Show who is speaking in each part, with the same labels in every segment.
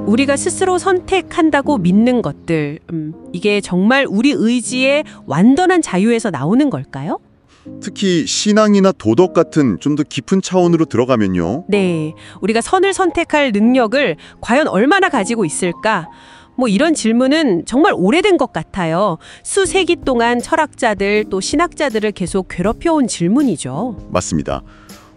Speaker 1: 우리가 스스로 선택한다고 믿는 것들, 이게 정말 우리 의지의 완전한 자유에서 나오는 걸까요?
Speaker 2: 특히 신앙이나 도덕 같은 좀 더 깊은 차원으로 들어가면요.
Speaker 1: 네, 우리가 선을 선택할 능력을 과연 얼마나 가지고 있을까? 이런 질문은 정말 오래된 것 같아요. 수세기 동안 철학자들 또 신학자들을 계속 괴롭혀온 질문이죠.
Speaker 2: 맞습니다.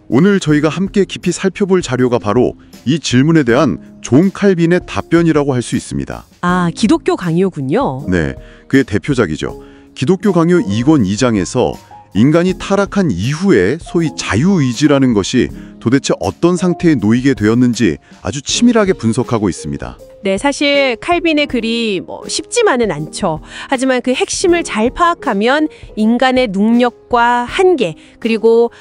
Speaker 2: 오늘 저희가 함께 깊이 살펴볼 자료가 바로 이 질문에 대한 존 칼빈의 답변이라고 할 수 있습니다.
Speaker 1: 아, 기독교 강요군요.
Speaker 2: 네, 그의 대표작이죠. 기독교 강요 2권 2장에서 인간이 타락한 이후에 소위 자유의지라는 것이 도대체 어떤 상태에 놓이게 되었는지 아주 치밀하게 분석하고 있습니다.
Speaker 1: 네, 사실 칼빈의 글이 쉽지만은 않죠. 하지만 그 핵심을 잘 파악하면 인간의 능력과 한계, 그리고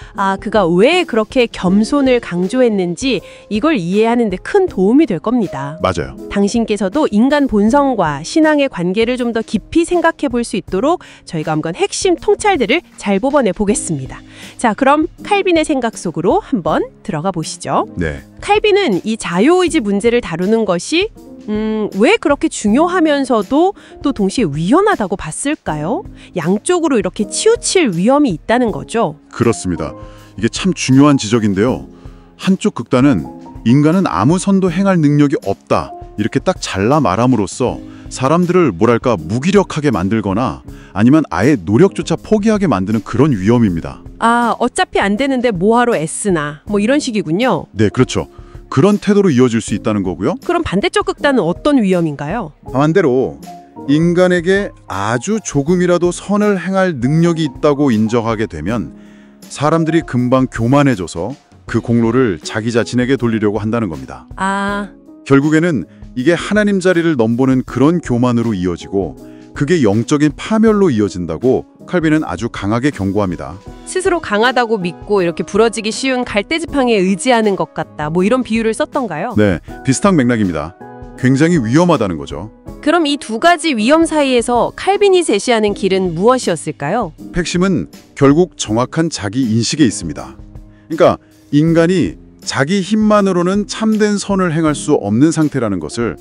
Speaker 1: 그가 왜 그렇게 겸손을 강조했는지 이걸 이해하는 데 큰 도움이 될 겁니다.
Speaker 2: 맞아요.
Speaker 1: 당신께서도 인간 본성과 신앙의 관계를 좀 더 깊이 생각해 볼 수 있도록 저희가 한번 핵심 통찰들을 잘 뽑아내 보겠습니다. 자, 그럼 칼빈의 생각 속으로 한번 들어가 보시죠.
Speaker 2: 네.
Speaker 1: 칼빈은 이 자유의지 문제를 다루는 것이 왜 그렇게 중요하면서도 또 동시에 위험하다고 봤을까요? 양쪽으로 이렇게 치우칠 위험이 있다는 거죠.
Speaker 2: 그렇습니다. 이게 참 중요한 지적인데요. 한쪽 극단은 인간은 아무 선도 행할 능력이 없다, 이렇게 딱 잘라 말함으로써 사람들을 무기력하게 만들거나 아니면 아예 노력조차 포기하게 만드는 그런 위험입니다.
Speaker 1: 어차피 안 되는데 뭐하러 애쓰나, 이런 식이군요.
Speaker 2: 네, 그렇죠. 그런 태도로 이어질 수 있다는 거고요.
Speaker 1: 그럼 반대쪽 극단은 어떤 위험인가요?
Speaker 2: 반대로 인간에게 아주 조금이라도 선을 행할 능력이 있다고 인정하게 되면 사람들이 금방 교만해져서 그 공로를 자기 자신에게 돌리려고 한다는 겁니다. 결국에는 이게 하나님 자리를 넘보는 그런 교만으로 이어지고 그게 영적인 파멸로 이어진다고 칼빈은 아주 강하게 경고합니다.
Speaker 1: 스스로 강하다고 믿고 이렇게 부러지기 쉬운 갈대지팡이에 의지하는 것 같다, 이런 비유를 썼던가요?
Speaker 2: 네, 비슷한 맥락입니다. 굉장히 위험하다는 거죠.
Speaker 1: 그럼 이 두 가지 위험 사이에서 칼빈이 제시하는 길은 무엇이었을까요?
Speaker 2: 핵심은 결국 정확한 자기 인식에 있습니다. 그러니까 인간이 자기 힘만으로는 참된 선을 행할 수 없는 상태라는 것을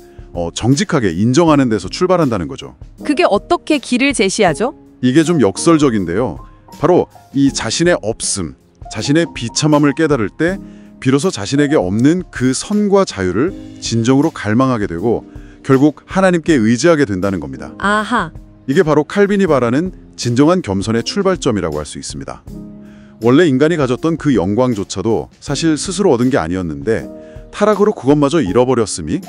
Speaker 2: 정직하게 인정하는 데서 출발한다는 거죠.
Speaker 1: 그게 어떻게 길을 제시하죠?
Speaker 2: 이게 좀 역설적인데요. 바로 이 자신의 없음, 자신의 비참함을 깨달을 때 비로소 자신에게 없는 그 선과 자유를 진정으로 갈망하게 되고 결국 하나님께 의지하게 된다는 겁니다.
Speaker 1: 아하.
Speaker 2: 이게 바로 칼빈이 바라는 진정한 겸손의 출발점이라고 할 수 있습니다. 원래 인간이 가졌던 그 영광조차도 사실 스스로 얻은 게 아니었는데 타락으로 그것마저 잃어버렸으니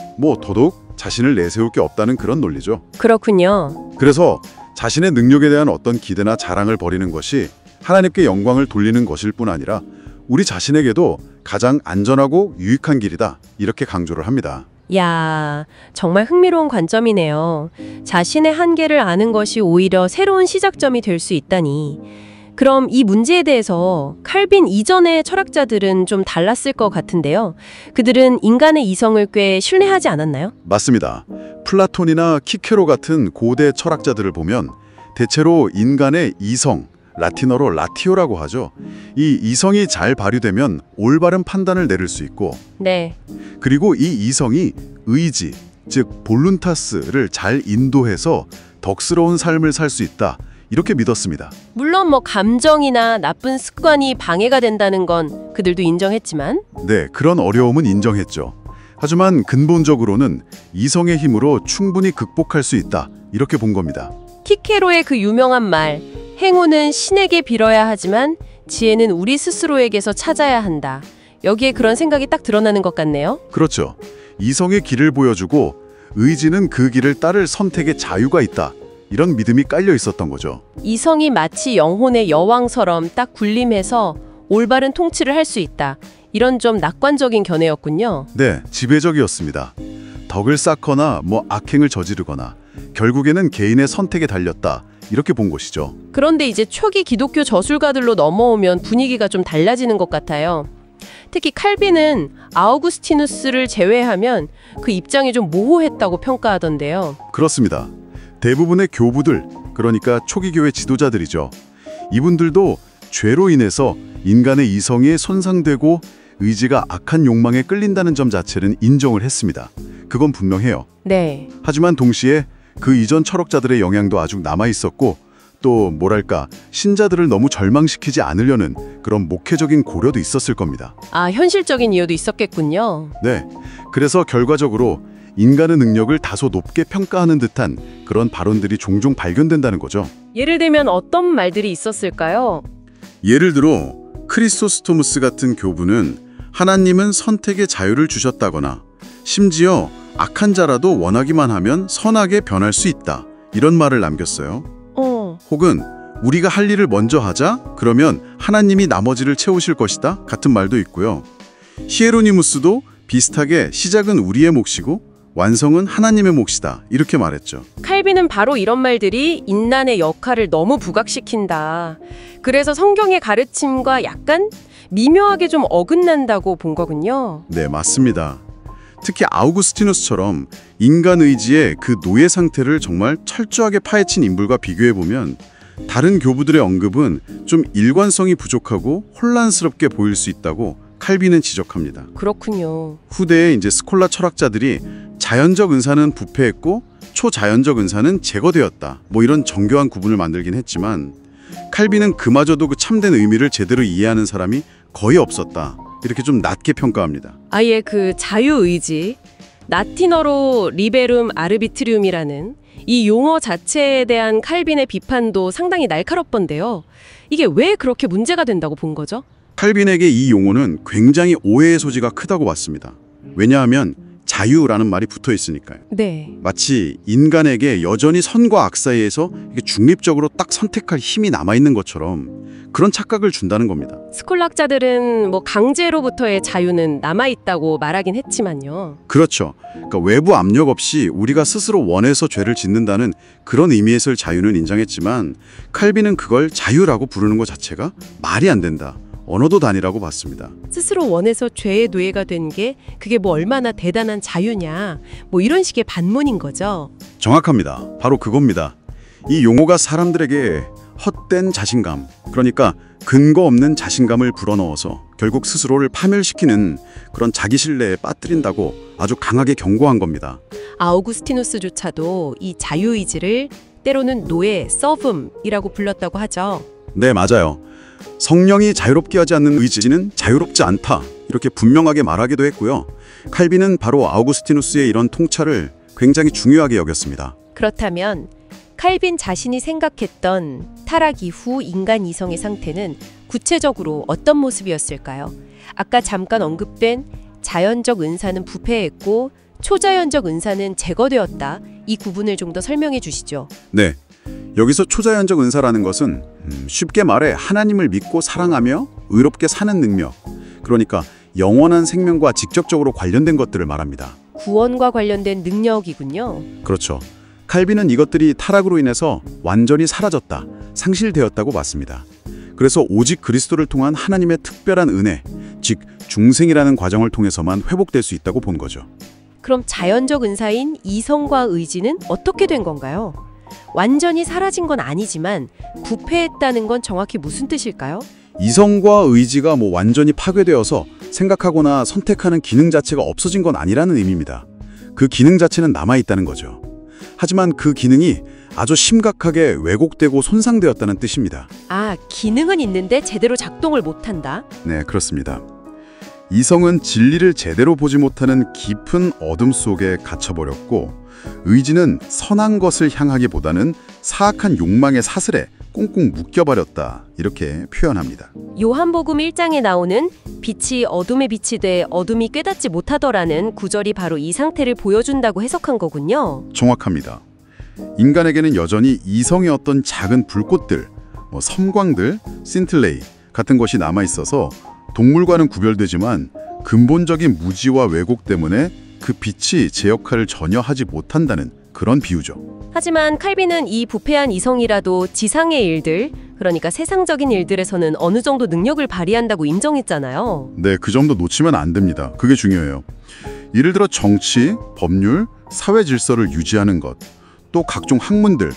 Speaker 2: 더더욱 자신을 내세울 게 없다는 그런 논리죠.
Speaker 1: 그렇군요.
Speaker 2: 그래서 자신의 능력에 대한 어떤 기대나 자랑을 버리는 것이 하나님께 영광을 돌리는 것일 뿐 아니라 우리 자신에게도 가장 안전하고 유익한 길이다, 이렇게 강조를 합니다.
Speaker 1: 야, 정말 흥미로운 관점이네요. 자신의 한계를 아는 것이 오히려 새로운 시작점이 될 수 있다니. 그럼 이 문제에 대해서 칼빈 이전의 철학자들은 좀 달랐을 것 같은데요. 그들은 인간의 이성을 꽤 신뢰하지 않았나요?
Speaker 2: 맞습니다. 플라톤이나 키케로 같은 고대 철학자들을 보면 대체로 인간의 이성, 라틴어로 라티오라고 하죠. 이 이성이 잘 발휘되면 올바른 판단을 내릴 수 있고,
Speaker 1: 네.
Speaker 2: 그리고 이 이성이 의지, 즉 볼룬타스를 잘 인도해서 덕스러운 삶을 살 수 있다, 이렇게 믿었습니다.
Speaker 1: 물론 감정이나 나쁜 습관이 방해가 된다는 건 그들도 인정했지만,
Speaker 2: 네, 그런 어려움은 인정했죠. 하지만 근본적으로는 이성의 힘으로 충분히 극복할 수 있다, 이렇게 본 겁니다.
Speaker 1: 키케로의 그 유명한 말, 행운은 신에게 빌어야 하지만 지혜는 우리 스스로에게서 찾아야 한다. 여기에 그런 생각이 딱 드러나는 것 같네요.
Speaker 2: 그렇죠. 이성의 길을 보여주고 의지는 그 길을 따를 선택의 자유가 있다, 이런 믿음이 깔려 있었던 거죠.
Speaker 1: 이성이 마치 영혼의 여왕처럼 딱 군림해서 올바른 통치를 할 수 있다. 이런 좀 낙관적인 견해였군요.
Speaker 2: 네, 지배적이었습니다. 덕을 쌓거나 악행을 저지르거나 결국에는 개인의 선택에 달렸다, 이렇게 본 것이죠.
Speaker 1: 그런데 이제 초기 기독교 저술가들로 넘어오면 분위기가 좀 달라지는 것 같아요. 특히 칼빈은 아우구스티누스를 제외하면 그 입장이 좀 모호했다고 평가하던데요.
Speaker 2: 그렇습니다. 대부분의 교부들, 그러니까 초기 교회 지도자들이죠. 이분들도 죄로 인해서 인간의 이성이 손상되고 의지가 악한 욕망에 끌린다는 점 자체는 인정을 했습니다. 그건 분명해요.
Speaker 1: 네.
Speaker 2: 하지만 동시에 그 이전 철학자들의 영향도 아직 남아있었고 또 뭐랄까 신자들을 너무 절망시키지 않으려는 그런 목회적인 고려도 있었을 겁니다.
Speaker 1: 아, 현실적인 이유도 있었겠군요.
Speaker 2: 네, 그래서 결과적으로 인간의 능력을 다소 높게 평가하는 듯한 그런 발언들이 종종 발견된다는 거죠.
Speaker 1: 예를 들면 어떤 말들이 있었을까요?
Speaker 2: 예를 들어 크리소스토무스 같은 교부는 하나님은 선택의 자유를 주셨다거나 심지어 악한 자라도 원하기만 하면 선하게 변할 수 있다 이런 말을 남겼어요. 혹은 우리가 할 일을 먼저 하자 그러면 하나님이 나머지를 채우실 것이다 같은 말도 있고요. 히에로니무스도 비슷하게 시작은 우리의 몫이고 완성은 하나님의 몫이다 이렇게 말했죠.
Speaker 1: 칼빈은 바로 이런 말들이 인간의 역할을 너무 부각시킨다. 그래서 성경의 가르침과 약간 미묘하게 좀 어긋난다고 본 거군요.
Speaker 2: 네, 맞습니다. 특히 아우구스티누스처럼 인간 의지의 그 노예 상태를 정말 철저하게 파헤친 인물과 비교해보면 다른 교부들의 언급은 좀 일관성이 부족하고 혼란스럽게 보일 수 있다고 칼빈은 지적합니다.
Speaker 1: 그렇군요.
Speaker 2: 후대에 이제 스콜라 철학자들이 자연적 은사는 부패했고 초자연적 은사는 제거되었다. 뭐 이런 정교한 구분을 만들긴 했지만 칼빈은 그마저도 그 참된 의미를 제대로 이해하는 사람이 거의 없었다. 이렇게 좀 낮게 평가합니다.
Speaker 1: 아예 그 자유의지, 라틴어로 리베룸 아르비트리움이라는 이 용어 자체에 대한 칼빈의 비판도 상당히 날카롭던데요. 이게 왜 그렇게 문제가 된다고 본 거죠?
Speaker 2: 칼빈에게 이 용어는 굉장히 오해의 소지가 크다고 봤습니다. 왜냐하면 자유라는 말이 붙어 있으니까요.
Speaker 1: 네.
Speaker 2: 마치 인간에게 여전히 선과 악 사이에서 이게 중립적으로 딱 선택할 힘이 남아있는 것처럼 그런 착각을 준다는 겁니다.
Speaker 1: 스콜락자들은 뭐 강제로부터의 자유는 남아있다고 말하긴 했지만요.
Speaker 2: 그렇죠. 그러니까 외부 압력 없이 우리가 스스로 원해서 죄를 짓는다는 그런 의미에서의 자유는 인정했지만 칼빈은 그걸 자유라고 부르는 것 자체가 말이 안 된다. 언어도 단이라고 봤습니다.
Speaker 1: 스스로 원해서 죄의 노예가 된 게 그게 뭐 얼마나 대단한 자유냐, 뭐 이런 식의 반문인 거죠.
Speaker 2: 정확합니다. 바로 그겁니다. 이 용어가 사람들에게 헛된 자신감, 그러니까 근거 없는 자신감을 불어넣어서 결국 스스로를 파멸시키는 그런 자기 신뢰에 빠뜨린다고 아주 강하게 경고한 겁니다.
Speaker 1: 아우구스티누스조차도 이 자유의지를 때로는 노예, 서브이라고 불렀다고 하죠.
Speaker 2: 네, 맞아요. 성령이 자유롭게 하지 않는 의지는 자유롭지 않다. 이렇게 분명하게 말하기도 했고요. 칼빈은 바로 아우구스티누스의 이런 통찰을 굉장히 중요하게 여겼습니다.
Speaker 1: 그렇다면 칼빈 자신이 생각했던 타락 이후 인간 이성의 상태는 구체적으로 어떤 모습이었을까요? 아까 잠깐 언급된 자연적 은사는 부패했고 초자연적 은사는 제거되었다. 이 구분을 좀 더 설명해 주시죠.
Speaker 2: 네. 여기서 초자연적 은사라는 것은 쉽게 말해 하나님을 믿고 사랑하며 의롭게 사는 능력, 그러니까 영원한 생명과 직접적으로 관련된 것들을 말합니다.
Speaker 1: 구원과 관련된 능력이군요.
Speaker 2: 그렇죠. 칼빈은 이것들이 타락으로 인해서 완전히 사라졌다, 상실되었다고 봤습니다. 그래서 오직 그리스도를 통한 하나님의 특별한 은혜, 즉 중생이라는 과정을 통해서만 회복될 수 있다고 본 거죠.
Speaker 1: 그럼 자연적 은사인 이성과 의지는 어떻게 된 건가요? 완전히 사라진 건 아니지만 부패했다는 건 정확히 무슨 뜻일까요?
Speaker 2: 이성과 의지가 완전히 파괴되어서 생각하거나 선택하는 기능 자체가 없어진 건 아니라는 의미입니다. 그 기능 자체는 남아있다는 거죠. 하지만 그 기능이 아주 심각하게 왜곡되고 손상되었다는 뜻입니다.
Speaker 1: 아, 기능은 있는데 제대로 작동을 못한다?
Speaker 2: 네, 그렇습니다. 이성은 진리를 제대로 보지 못하는 깊은 어둠 속에 갇혀버렸고 의지는 선한 것을 향하기보다는 사악한 욕망의 사슬에 꽁꽁 묶여버렸다. 이렇게 표현합니다.
Speaker 1: 요한복음 1장에 나오는 빛이 어둠에 빛이 돼 어둠이 깨닫지 못하더라는 구절이 바로 이 상태를 보여준다고 해석한 거군요.
Speaker 2: 정확합니다. 인간에게는 여전히 이성의 어떤 작은 불꽃들, 섬광들, 신틀레이 같은 것이 남아있어서 동물과는 구별되지만 근본적인 무지와 왜곡 때문에 그 빛이 제 역할을 전혀 하지 못한다는 그런 비유죠.
Speaker 1: 하지만 칼빈은 이 부패한 이성이라도 지상의 일들, 그러니까 세상적인 일들에서는 어느 정도 능력을 발휘한다고 인정했잖아요.
Speaker 2: 네, 그 점도 놓치면 안 됩니다. 그게 중요해요. 예를 들어 정치, 법률, 사회 질서를 유지하는 것, 또 각종 학문들,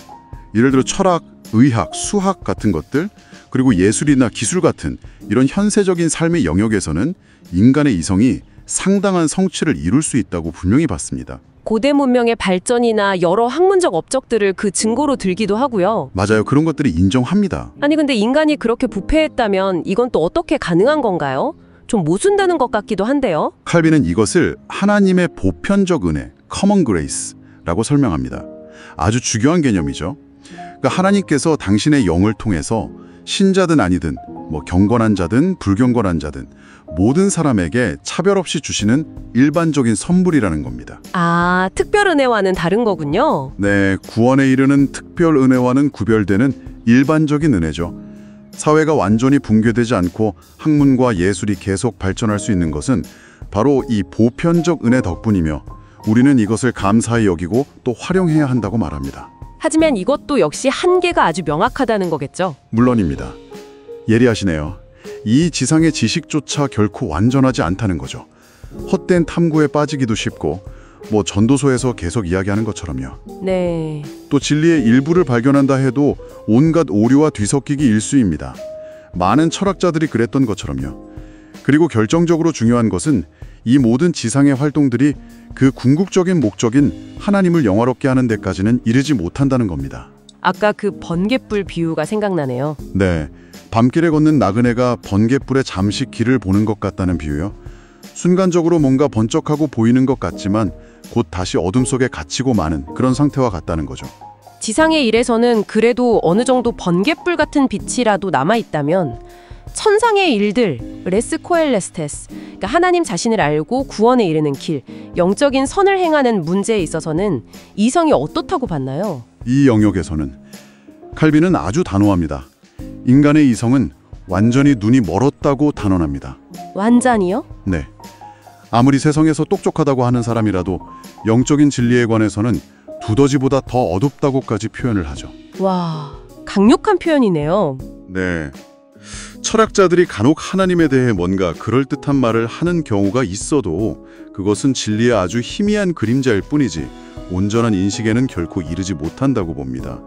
Speaker 2: 예를 들어 철학, 의학, 수학 같은 것들, 그리고 예술이나 기술 같은 이런 현세적인 삶의 영역에서는 인간의 이성이 상당한 성취를 이룰 수 있다고 분명히 봤습니다.
Speaker 1: 고대 문명의 발전이나 여러 학문적 업적들을 그 증거로 들기도 하고요.
Speaker 2: 맞아요. 그런 것들이 인정합니다.
Speaker 1: 아니 근데 인간이 그렇게 부패했다면 이건 또 어떻게 가능한 건가요? 좀 모순되는 것 같기도 한데요.
Speaker 2: 칼빈은 이것을 하나님의 보편적 은혜, common grace라고 설명합니다. 아주 중요한 개념이죠. 그러니까 하나님께서 당신의 영을 통해서 신자든 아니든 경건한 자든 불경건한 자든 모든 사람에게 차별 없이 주시는 일반적인 선물이라는 겁니다.
Speaker 1: 아, 특별 은혜와는 다른 거군요.
Speaker 2: 네, 구원에 이르는 특별 은혜와는 구별되는 일반적인 은혜죠. 사회가 완전히 붕괴되지 않고 학문과 예술이 계속 발전할 수 있는 것은 바로 이 보편적 은혜 덕분이며 우리는 이것을 감사히 여기고 또 활용해야 한다고 말합니다.
Speaker 1: 하지만 이것도 역시 한계가 아주 명확하다는 거겠죠.
Speaker 2: 물론입니다. 예리하시네요. 이 지상의 지식조차 결코 완전하지 않다는 거죠. 헛된 탐구에 빠지기도 쉽고 전도서에서 계속 이야기하는 것처럼요.
Speaker 1: 네.
Speaker 2: 또 진리의 일부를 발견한다 해도 온갖 오류와 뒤섞이기 일쑤입니다. 많은 철학자들이 그랬던 것처럼요. 그리고 결정적으로 중요한 것은 이 모든 지상의 활동들이 그 궁극적인 목적인 하나님을 영화롭게 하는 데까지는 이르지 못한다는 겁니다.
Speaker 1: 아까 그 번갯불 비유가 생각나네요.
Speaker 2: 네, 밤길에 걷는 나그네가 번갯불에 잠시 길을 보는 것 같다는 비유요. 순간적으로 뭔가 번쩍하고 보이는 것 같지만 곧 다시 어둠 속에 갇히고 마는 그런 상태와 같다는 거죠.
Speaker 1: 지상의 일에서는 그래도 어느 정도 번갯불 같은 빛이라도 남아있다면 천상의 일들, 레스 코엘레스테스, 그러니까 하나님 자신을 알고 구원에 이르는 길, 영적인 선을 행하는 문제에 있어서는 이성이 어떻다고 봤나요?
Speaker 2: 이 영역에서는 칼빈은 아주 단호합니다. 인간의 이성은 완전히 눈이 멀었다고 단언합니다.
Speaker 1: 완전히요?
Speaker 2: 네. 아무리 세상에서 똑똑하다고 하는 사람이라도 영적인 진리에 관해서는 두더지보다 더 어둡다고까지 표현을 하죠.
Speaker 1: 와, 강력한 표현이네요.
Speaker 2: 네. 철학자들이 간혹 하나님에 대해 뭔가 그럴듯한 말을 하는 경우가 있어도 그것은 진리의 아주 희미한 그림자일 뿐이지 온전한 인식에는 결코 이르지 못한다고 봅니다.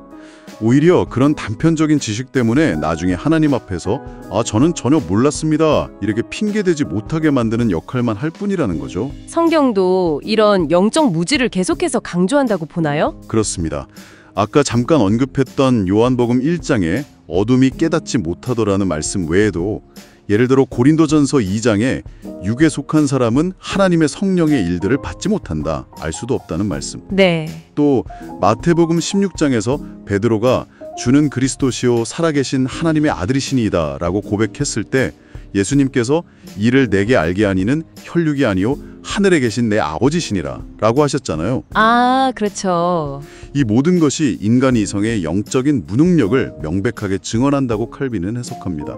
Speaker 2: 오히려 그런 단편적인 지식 때문에 나중에 하나님 앞에서 저는 전혀 몰랐습니다 이렇게 핑계대지 못하게 만드는 역할만 할 뿐이라는 거죠.
Speaker 1: 성경도 이런 영적 무지를 계속해서 강조한다고 보나요?
Speaker 2: 그렇습니다. 아까 잠깐 언급했던 요한복음 1장에 어둠이 깨닫지 못하더라는 말씀 외에도 예를 들어 고린도전서 2장에 육에 속한 사람은 하나님의 성령의 일들을 받지 못한다, 알 수도 없다는 말씀.
Speaker 1: 네.
Speaker 2: 또 마태복음 16장에서 베드로가 주는 그리스도시요 살아계신 하나님의 아들이시니이다 라고 고백했을 때 예수님께서 이를 내게 알게 하니는 혈육이 아니요 하늘에 계신 내 아버지시니라 라고 하셨잖아요.
Speaker 1: 아, 그렇죠.
Speaker 2: 이 모든 것이 인간 이성의 영적인 무능력을 명백하게 증언한다고 칼빈은 해석합니다.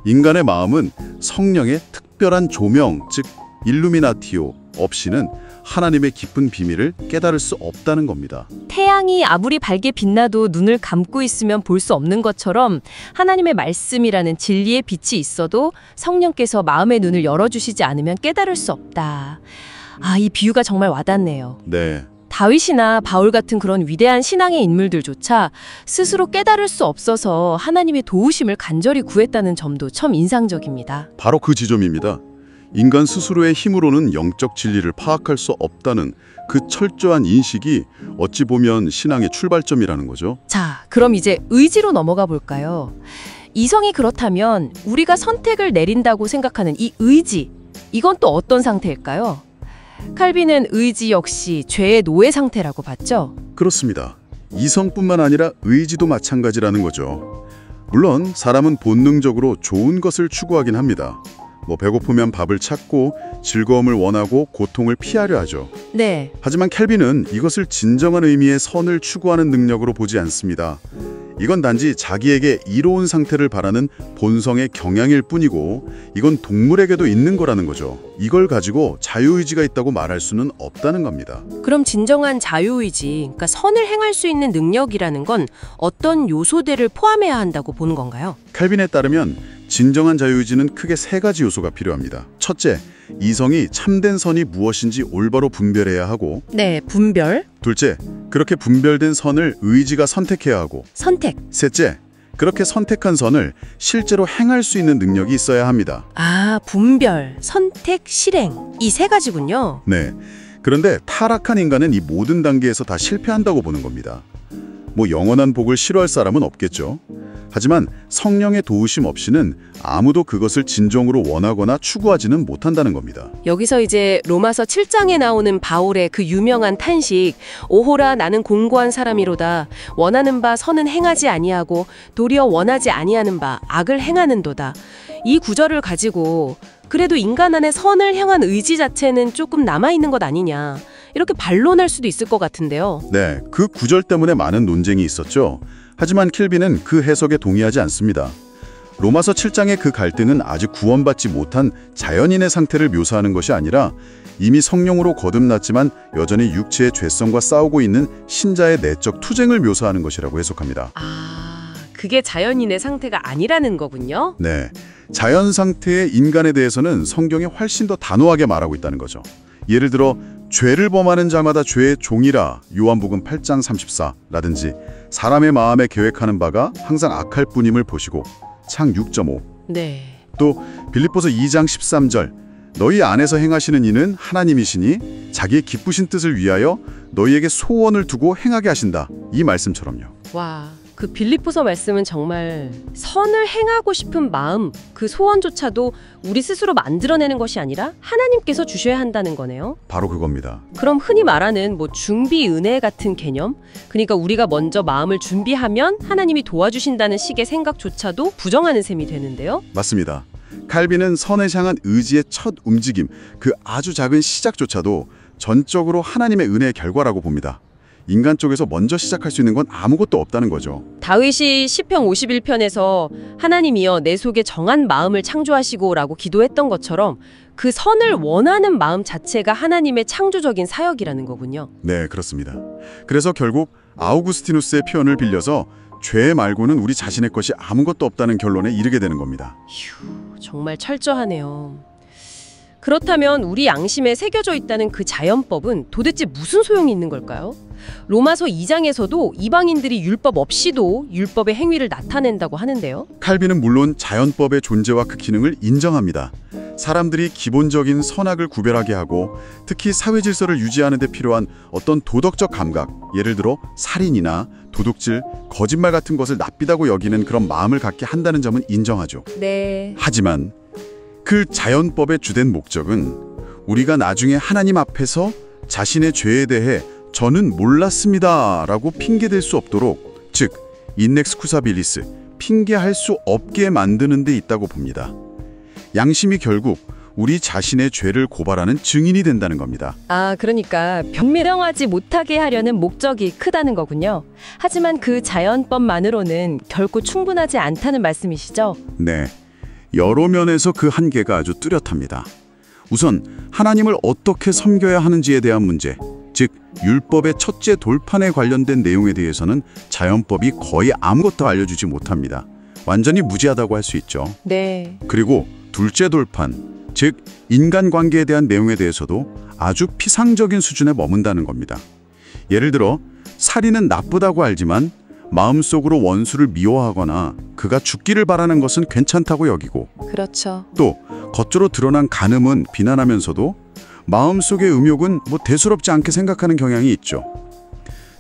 Speaker 2: 인간의 마음은 성령의 특별한 조명, 즉 일루미나티오 없이는 하나님의 깊은 비밀을 깨달을 수 없다는 겁니다.
Speaker 1: 태양이 아무리 밝게 빛나도 눈을 감고 있으면 볼 수 없는 것처럼 하나님의 말씀이라는 진리의 빛이 있어도 성령께서 마음의 눈을 열어주시지 않으면 깨달을 수 없다. 아, 이 비유가 정말 와닿네요.
Speaker 2: 네.
Speaker 1: 다윗이나 바울 같은 그런 위대한 신앙의 인물들조차 스스로 깨달을 수 없어서 하나님의 도우심을 간절히 구했다는 점도 참 인상적입니다.
Speaker 2: 바로 그 지점입니다. 인간 스스로의 힘으로는 영적 진리를 파악할 수 없다는 그 철저한 인식이 어찌 보면 신앙의 출발점이라는 거죠.
Speaker 1: 자, 그럼 이제 의지로 넘어가 볼까요? 이성이 그렇다면 우리가 선택을 내린다고 생각하는 이 의지, 이건 또 어떤 상태일까요? 칼빈은 의지 역시 죄의 노예 상태라고 봤죠?
Speaker 2: 그렇습니다. 이성뿐만 아니라 의지도 마찬가지라는 거죠. 물론 사람은 본능적으로 좋은 것을 추구하긴 합니다. 배고프면 밥을 찾고 즐거움을 원하고 고통을 피하려 하죠.
Speaker 1: 네.
Speaker 2: 하지만 켈빈은 이것을 진정한 의미의 선을 추구하는 능력으로 보지 않습니다. 이건 단지 자기에게 이로운 상태를 바라는 본성의 경향일 뿐이고 이건 동물에게도 있는 거라는 거죠. 이걸 가지고 자유의지가 있다고 말할 수는 없다는 겁니다.
Speaker 1: 그럼 진정한 자유의지, 그러니까 선을 행할 수 있는 능력이라는 건 어떤 요소들을 포함해야 한다고 보는 건가요?
Speaker 2: 칼빈에 따르면 진정한 자유의지는 크게 세 가지 요소가 필요합니다. 첫째, 이성이 참된 선이 무엇인지 올바로 분별해야 하고,
Speaker 1: 네, 분별.
Speaker 2: 둘째, 그렇게 분별된 선을 의지가 선택해야 하고,
Speaker 1: 선택.
Speaker 2: 셋째, 그렇게 선택한 선을 실제로 행할 수 있는 능력이 있어야 합니다.
Speaker 1: 아, 분별, 선택, 실행. 이 세 가지군요.
Speaker 2: 네. 그런데 타락한 인간은 이 모든 단계에서 다 실패한다고 보는 겁니다. 뭐 영원한 복을 싫어할 사람은 없겠죠. 하지만 성령의 도우심 없이는 아무도 그것을 진정으로 원하거나 추구하지는 못한다는 겁니다.
Speaker 1: 여기서 이제 로마서 7장에 나오는 바울의 그 유명한 탄식, 오호라 나는 공고한 사람이로다. 원하는 바 선은 행하지 아니하고 도리어 원하지 아니하는 바 악을 행하는도다. 이 구절을 가지고 그래도 인간 안에 선을 향한 의지 자체는 조금 남아있는 것 아니냐, 이렇게 반론할 수도 있을 것 같은데요.
Speaker 2: 네, 그 구절 때문에 많은 논쟁이 있었죠. 하지만 킬빈은 그 해석에 동의하지 않습니다. 로마서 7장의 그 갈등은 아직 구원받지 못한 자연인의 상태를 묘사하는 것이 아니라 이미 성령으로 거듭났지만 여전히 육체의 죄성과 싸우고 있는 신자의 내적 투쟁을 묘사하는 것이라고 해석합니다.
Speaker 1: 아, 그게 자연인의 상태가 아니라는 거군요.
Speaker 2: 네, 자연 상태의 인간에 대해서는 성경이 훨씬 더 단호하게 말하고 있다는 거죠. 예를 들어 죄를 범하는 자마다 죄의 종이라 요한복음 8장 34라든지 사람의 마음에 계획하는 바가 항상 악할 뿐임을 보시고 창 6.5.
Speaker 1: 네.
Speaker 2: 또 빌립보서 2장 13절 너희 안에서 행하시는 이는 하나님이시니 자기의 기쁘신 뜻을 위하여 너희에게 소원을 두고 행하게 하신다. 이 말씀처럼요.
Speaker 1: 와, 그 빌립보서 말씀은 정말 선을 행하고 싶은 마음, 그 소원조차도 우리 스스로 만들어내는 것이 아니라 하나님께서 주셔야 한다는 거네요.
Speaker 2: 바로 그겁니다.
Speaker 1: 그럼 흔히 말하는 뭐 준비 은혜 같은 개념? 그러니까 우리가 먼저 마음을 준비하면 하나님이 도와주신다는 식의 생각조차도 부정하는 셈이 되는데요.
Speaker 2: 맞습니다. 칼빈은 선을 향한 의지의 첫 움직임, 그 아주 작은 시작조차도 전적으로 하나님의 은혜의 결과라고 봅니다. 인간 쪽에서 먼저 시작할 수 있는 건 아무것도 없다는 거죠.
Speaker 1: 다윗이 시편 51편에서 하나님이여 내 속에 정한 마음을 창조하시고 라고 기도했던 것처럼 그 선을 원하는 마음 자체가 하나님의 창조적인 사역이라는 거군요.
Speaker 2: 네, 그렇습니다. 그래서 결국 아우구스티누스의 표현을 빌려서 죄 말고는 우리 자신의 것이 아무것도 없다는 결론에 이르게 되는 겁니다.
Speaker 1: 휴, 정말 철저하네요. 그렇다면 우리 양심에 새겨져 있다는 그 자연법은 도대체 무슨 소용이 있는 걸까요? 로마서 2장에서도 이방인들이 율법 없이도 율법의 행위를 나타낸다고 하는데요.
Speaker 2: 칼빈은 물론 자연법의 존재와 그 기능을 인정합니다. 사람들이 기본적인 선악을 구별하게 하고 특히 사회 질서를 유지하는 데 필요한 어떤 도덕적 감각, 예를 들어 살인이나 도둑질, 거짓말 같은 것을 나쁘다고 여기는 그런 마음을 갖게 한다는 점은 인정하죠.
Speaker 1: 네.
Speaker 2: 하지만 그 자연법의 주된 목적은 우리가 나중에 하나님 앞에서 자신의 죄에 대해 저는 몰랐습니다 라고 핑계댈 수 없도록, 즉 인넥스쿠사빌리스, 핑계할 수 없게 만드는 데 있다고 봅니다. 양심이 결국 우리 자신의 죄를 고발하는 증인이 된다는 겁니다.
Speaker 3: 아, 그러니까 변명하지 못하게 하려는 목적이 크다는 거군요. 하지만 그 자연법만으로는 결코 충분하지 않다는 말씀이시죠?
Speaker 2: 네, 여러 면에서 그 한계가 아주 뚜렷합니다. 우선 하나님을 어떻게 섬겨야 하는지에 대한 문제, 즉 율법의 첫째 돌판에 관련된 내용에 대해서는 자연법이 거의 아무것도 알려주지 못합니다. 완전히 무지하다고 할 수 있죠.
Speaker 3: 네.
Speaker 2: 그리고 둘째 돌판, 즉 인간관계에 대한 내용에 대해서도 아주 피상적인 수준에 머문다는 겁니다. 예를 들어 살인은 나쁘다고 알지만 마음속으로 원수를 미워하거나 그가 죽기를 바라는 것은 괜찮다고 여기고,
Speaker 3: 그렇죠.
Speaker 2: 또 겉으로 드러난 간음은 비난하면서도 마음속의 음욕은 뭐 대수롭지 않게 생각하는 경향이 있죠.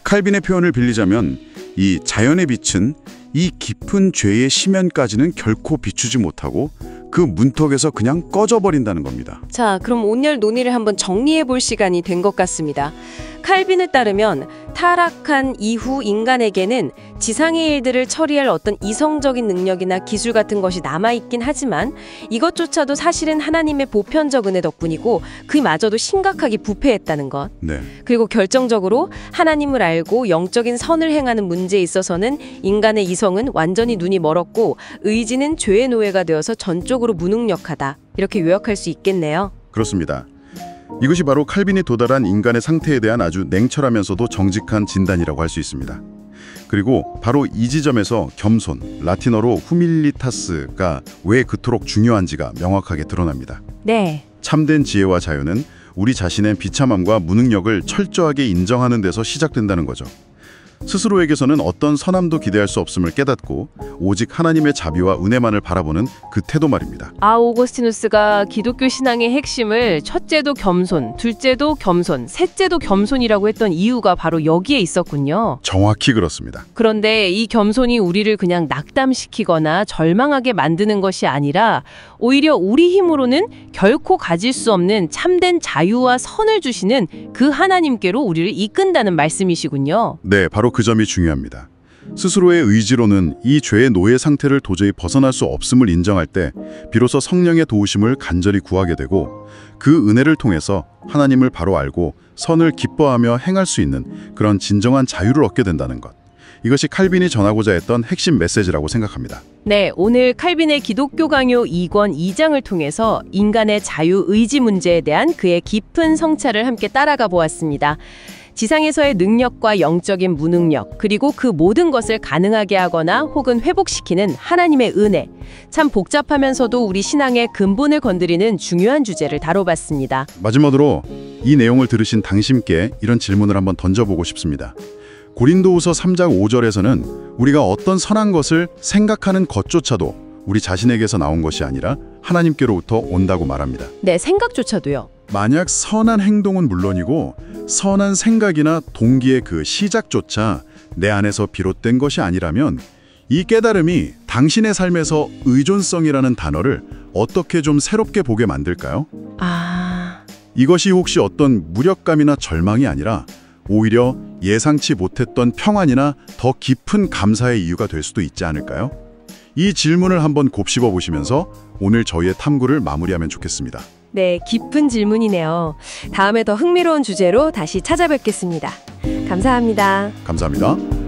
Speaker 2: 칼빈의 표현을 빌리자면 이 자연의 빛은 이 깊은 죄의 심연까지는 결코 비추지 못하고 그 문턱에서 그냥 꺼져버린다는 겁니다.
Speaker 1: 자, 그럼 오늘 논의를 한번 정리해 볼 시간이 된 것 같습니다. 칼빈에 따르면 타락한 이후 인간에게는 지상의 일들을 처리할 어떤 이성적인 능력이나 기술 같은 것이 남아있긴 하지만 이것조차도 사실은 하나님의 보편적 은혜 덕분이고 그마저도 심각하게 부패했다는 것.
Speaker 2: 네.
Speaker 1: 그리고 결정적으로 하나님을 알고 영적인 선을 행하는 문제에 있어서는 인간의 이성은 완전히 눈이 멀었고 의지는 죄의 노예가 되어서 전적으로 무능력하다. 이렇게 요약할 수 있겠네요.
Speaker 2: 그렇습니다. 이것이 바로 칼빈이 도달한 인간의 상태에 대한 아주 냉철하면서도 정직한 진단이라고 할 수 있습니다. 그리고 바로 이 지점에서 겸손, 라틴어로 후밀리타스가 왜 그토록 중요한지가 명확하게 드러납니다.
Speaker 3: 네.
Speaker 2: 참된 지혜와 자유는 우리 자신의 비참함과 무능력을 철저하게 인정하는 데서 시작된다는 거죠. 스스로에게서는 어떤 선함도 기대할 수 없음을 깨닫고 오직 하나님의 자비와 은혜만을 바라보는 그 태도 말입니다.
Speaker 1: 오거스티누스가 기독교 신앙의 핵심을 첫째도 겸손, 둘째도 겸손, 셋째도 겸손이라고 했던 이유가 바로 여기에 있었군요.
Speaker 2: 정확히 그렇습니다.
Speaker 1: 그런데 이 겸손이 우리를 그냥 낙담시키거나 절망하게 만드는 것이 아니라 오히려 우리 힘으로는 결코 가질 수 없는 참된 자유와 선을 주시는 그 하나님께로 우리를 이끈다는 말씀이시군요.
Speaker 2: 네, 바로 그 점이 중요합니다. 스스로의 의지로는 이 죄의 노예 상태를 도저히 벗어날 수 없음을 인정할 때 비로소 성령의 도우심을 간절히 구하게 되고 그 은혜를 통해서 하나님을 바로 알고 선을 기뻐하며 행할 수 있는 그런 진정한 자유를 얻게 된다는 것. 이것이 칼빈이 전하고자 했던 핵심 메시지라고 생각합니다.
Speaker 1: 네, 오늘 칼빈의 기독교 강요 2권 2장을 통해서 인간의 자유 의지 문제에 대한 그의 깊은 성찰을 함께 따라가 보았습니다. 지상에서의 능력과 영적인 무능력, 그리고 그 모든 것을 가능하게 하거나 혹은 회복시키는 하나님의 은혜. 참 복잡하면서도 우리 신앙의 근본을 건드리는 중요한 주제를 다뤄봤습니다.
Speaker 2: 마지막으로 이 내용을 들으신 당신께 이런 질문을 한번 던져보고 싶습니다. 고린도후서 3장 5절에서는 우리가 어떤 선한 것을 생각하는 것조차도 우리 자신에게서 나온 것이 아니라 하나님께로부터 온다고 말합니다.
Speaker 1: 네, 생각조차도요.
Speaker 2: 만약 선한 행동은 물론이고 선한 생각이나 동기의 그 시작조차 내 안에서 비롯된 것이 아니라면 이 깨달음이 당신의 삶에서 의존성이라는 단어를 어떻게 좀 새롭게 보게 만들까요? 이것이 혹시 어떤 무력감이나 절망이 아니라 오히려 예상치 못했던 평안이나 더 깊은 감사의 이유가 될 수도 있지 않을까요? 이 질문을 한번 곱씹어 보시면서 오늘 저희의 탐구를 마무리하면 좋겠습니다.
Speaker 1: 네, 깊은 질문이네요. 다음에 더 흥미로운 주제로 다시 찾아뵙겠습니다. 감사합니다.
Speaker 2: 감사합니다.